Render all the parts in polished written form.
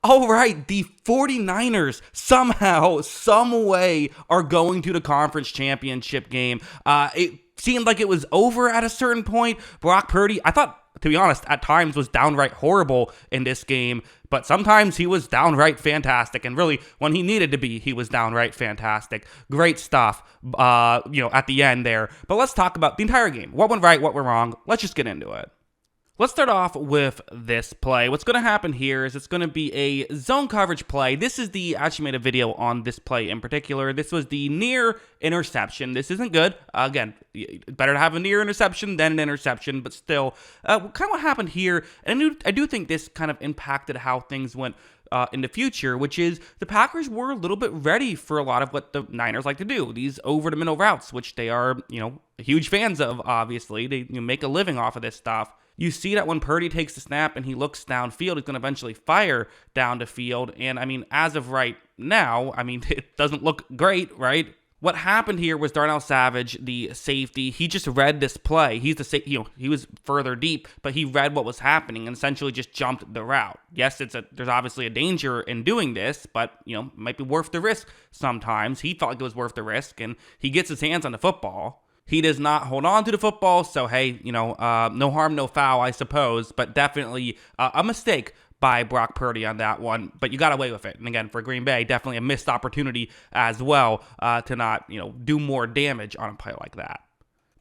All right, the 49ers somehow, some way are going to the conference championship game. It seemed like it was over at a certain point. Brock Purdy, I thought, to be honest, at times was downright horrible in this game, but sometimes he was downright fantastic. And really, when he needed to be, he was downright fantastic. Great stuff, at the end there. But let's talk about the entire game. What went right, what went wrong. Let's just get into it. Let's start off with this play. What's going to happen here is it's going to be a zone coverage play. This is actually made a video on this play in particular. This was the near interception. This isn't good. Again, better to have a near interception than an interception, but still, kind of what happened here, and I do think this kind of impacted how things went in the future, which is the Packers were a little bit ready for a lot of what the Niners like to do, these over-the-middle routes, which they are, huge fans of, obviously. They make a living off of this stuff. You see that when Purdy takes the snap and he looks downfield, he's going to eventually fire down the field. And, as of right now, it doesn't look great, right? What happened here was Darnell Savage, the safety, he just read this play. He's he was further deep, but he read what was happening and essentially just jumped the route. Yes, there's obviously a danger in doing this, but, it might be worth the risk sometimes. He felt like it was worth the risk, and he gets his hands on the football. He does not hold on to the football, so hey, no harm, no foul, I suppose, but definitely a mistake by Brock Purdy on that one, but you got away with it. And again, for Green Bay, definitely a missed opportunity as well to not, do more damage on a play like that.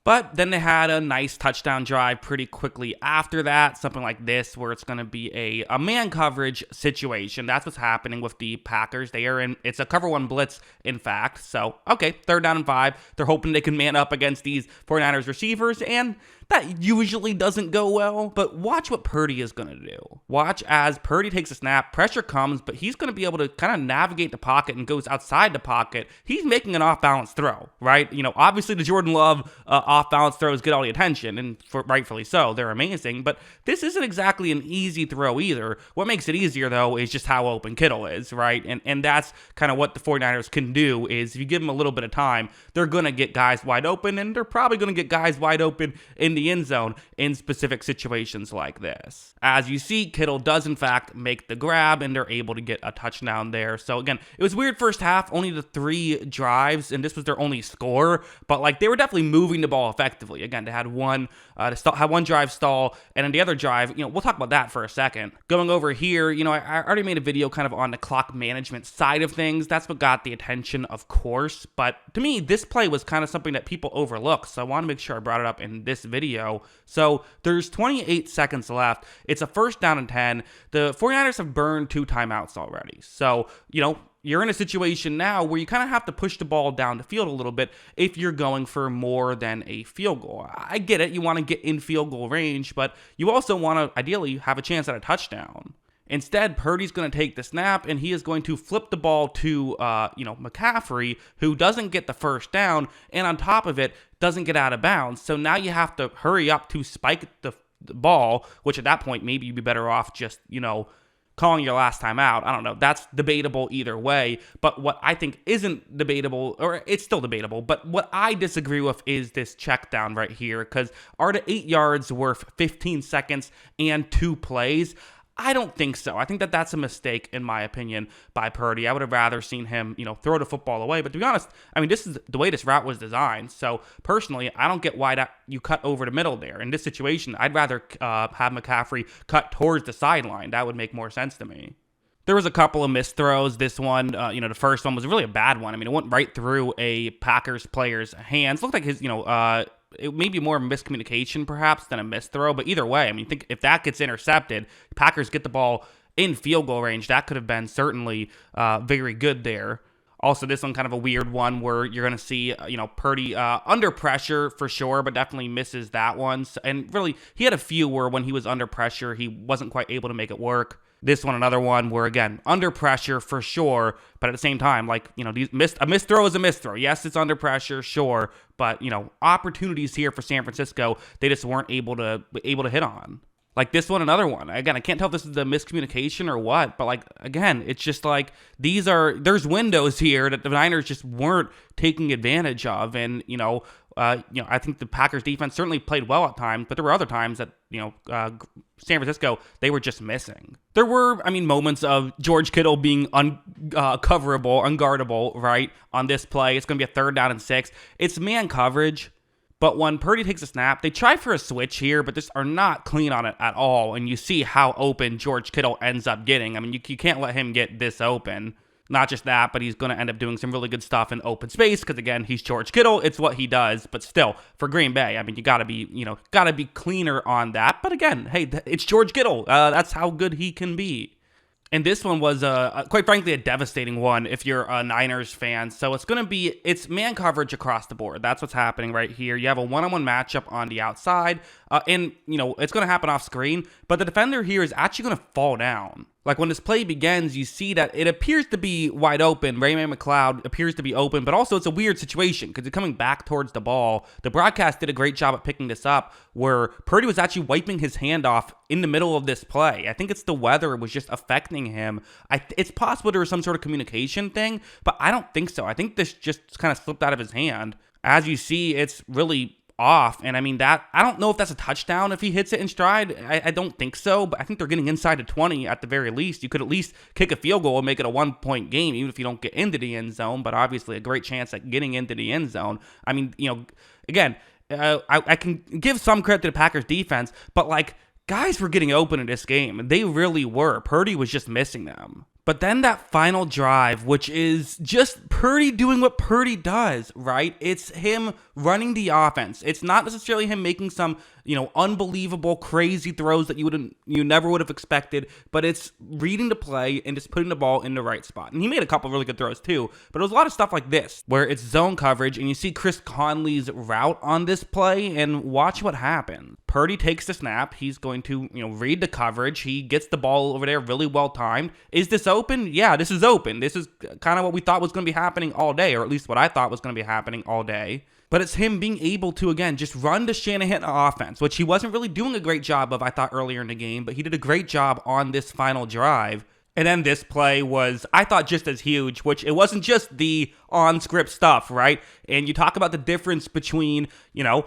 But then they had a nice touchdown drive pretty quickly after that, something like this, where it's going to be a man coverage situation. That's what's happening with the Packers. It's a cover one blitz, in fact. So, okay, 3rd down and 5. They're hoping they can man up against these 49ers receivers, and that usually doesn't go well, but watch what Purdy is going to do. Watch as Purdy takes a snap, pressure comes, but he's going to be able to kind of navigate the pocket and goes outside the pocket. He's making an off-balance throw, right? Obviously the Jordan Love off-balance throws get all the attention, and rightfully so. They're amazing, but this isn't exactly an easy throw either. What makes it easier, though, is just how open Kittle is, right? And that's kind of what the 49ers can do, is if you give them a little bit of time, they're going to get guys wide open, and they're probably going to get guys wide open in the end zone in specific situations like this. As you see, Kittle does in fact make the grab, and they're able to get a touchdown there. So again, it was weird first half, only the 3 drives, and this was their only score, but they were definitely moving the ball effectively. Again, they had one drive stall, and then the other drive, we'll talk about that for a second. Going over here, I already made a video kind of on the clock management side of things. That's what got the attention, of course, but to me, this play was kind of something that people overlook, so I want to make sure I brought it up in this video. So there's 28 seconds left. It's a 1st down and 10. The 49ers have burned 2 timeouts already. So, you're in a situation now where you kind of have to push the ball down the field a little bit if you're going for more than a field goal. I get it. You want to get in field goal range, but you also want to ideally have a chance at a touchdown. Instead, Purdy's going to take the snap, and he is going to flip the ball to, McCaffrey, who doesn't get the 1st down, and on top of it, doesn't get out of bounds. So now you have to hurry up to spike the ball, which at that point, maybe you'd be better off just, calling your last time out. I don't know. That's debatable either way. But what I think isn't debatable, or it's still debatable, but what I disagree with is this check down right here, because are the 8 yards worth 15 seconds and 2 plays? I don't think so. I think that's a mistake, in my opinion, by Purdy. I would have rather seen him, throw the football away. But to be honest, this is the way this route was designed. So personally, I don't get why you cut over the middle there. In this situation, I'd rather have McCaffrey cut towards the sideline. That would make more sense to me. There was a couple of missed throws. This one, the first one was really a bad one. It went right through a Packers player's hands. Looked like his, it may be more miscommunication perhaps than a missed throw, but either way, think if that gets intercepted, Packers get the ball in field goal range. That could have been certainly very good there. Also, this one kind of a weird one where you're going to see, Purdy under pressure for sure, but definitely misses that one. And really, he had a few where when he was under pressure, he wasn't quite able to make it work. This one, another one where, again, under pressure for sure, but at the same time, a missed throw is a missed throw. Yes, it's under pressure, sure, but, opportunities here for San Francisco, they just weren't able to hit on. Like this one, another one. Again, I can't tell if this is a miscommunication or what, but like, again, it's just like there's windows here that the Niners just weren't taking advantage of. And, I think the Packers defense certainly played well at times, but there were other times that, San Francisco, they were just missing. There were, moments of George Kittle being unguardable, right, on this play. It's going to be a 3rd down and 6. It's man coverage. But when Purdy takes a snap, they try for a switch here, but just are not clean on it at all. And you see how open George Kittle ends up getting. You can't let him get this open. Not just that, but he's going to end up doing some really good stuff in open space because, again, he's George Kittle. It's what he does. But still, for Green Bay, you got to be cleaner on that. But again, hey, it's George Kittle. That's how good he can be. And this one was, quite frankly, a devastating one if you're a Niners fan. So it's man coverage across the board. That's what's happening right here. You have a one-on-one matchup on the outside, and, it's going to happen off screen. But the defender here is actually going to fall down. Like when this play begins, you see that it appears to be wide open. Raymond McLeod appears to be open, but also it's a weird situation because it's coming back towards the ball. The broadcast did a great job at picking this up where Purdy was actually wiping his hand off in the middle of this play. I think it's the weather was just affecting him. It's possible there was some sort of communication thing, but I don't think so. I think this just kind of slipped out of his hand. As you see, it's really off, and I don't know if that's a touchdown if he hits it in stride. I don't think so, but I think they're getting inside of 20 at the very least. You could at least kick a field goal and make it a 1-point game, even if you don't get into the end zone, but obviously a great chance at getting into the end zone. Again, I can give some credit to the Packers defense, but like, guys were getting open in this game. They really were. Purdy was just missing them. But then that final drive, which is just Purdy doing what Purdy does, right? It's him running the offense. It's not necessarily him making some, unbelievable, crazy throws that you never would have expected, but it's reading the play and just putting the ball in the right spot. And he made a couple really good throws too, but it was a lot of stuff like this, where it's zone coverage, and you see Chris Conley's route on this play, and watch what happens. Purdy takes the snap. He's going to, read the coverage. He gets the ball over there really well timed. Is this open? Yeah, this is open. This is kind of what we thought was going to be happening all day, or at least what I thought was going to be happening all day. But it's him being able to, again, just run the Shanahan offense, which he wasn't really doing a great job of, I thought, earlier in the game, but he did a great job on this final drive. And then this play was, I thought, just as huge, which it wasn't just the on-script stuff, right? And you talk about the difference between, a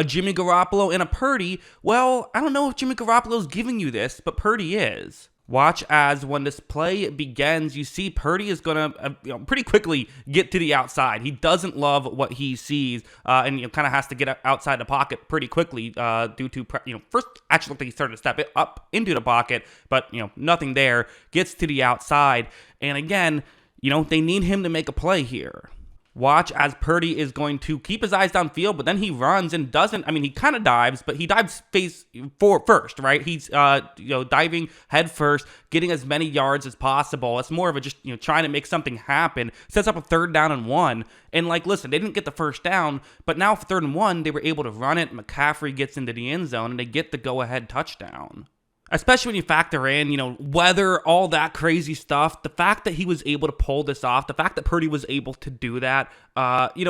Jimmy Garoppolo and a Purdy. Well, I don't know if Jimmy Garoppolo's giving you this, but Purdy is. Watch as when this play begins, you see Purdy is going to pretty quickly get to the outside. He doesn't love what he sees, and kind of has to get outside the pocket pretty quickly due to, first actually looked like he started to step it up into the pocket, but, nothing there. Gets to the outside, and again, they need him to make a play here. Watch as Purdy is going to keep his eyes downfield, but then he runs and doesn't. He kind of dives, but he dives face first, right? He's diving head first, getting as many yards as possible. It's more of a just trying to make something happen. Sets up a 3rd down and 1. And listen, they didn't get the first down, but now for 3rd and 1, they were able to run it. McCaffrey gets into the end zone, and they get the go-ahead touchdown. Especially when you factor in, weather, all that crazy stuff. The fact that he was able to pull this off, the fact that Purdy was able to do that,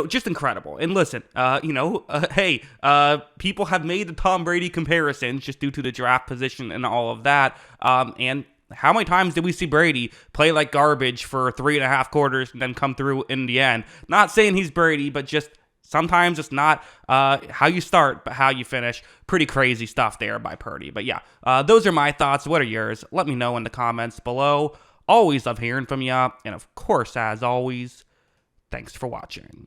just incredible. And listen, people have made the Tom Brady comparisons just due to the draft position and all of that. And how many times did we see Brady play like garbage for 3.5 quarters and then come through in the end? Not saying he's Brady, but just sometimes it's not how you start, but how you finish. Pretty crazy stuff there by Purdy. But yeah, those are my thoughts. What are yours? Let me know in the comments below. Always love hearing from you. And of course, as always, thanks for watching.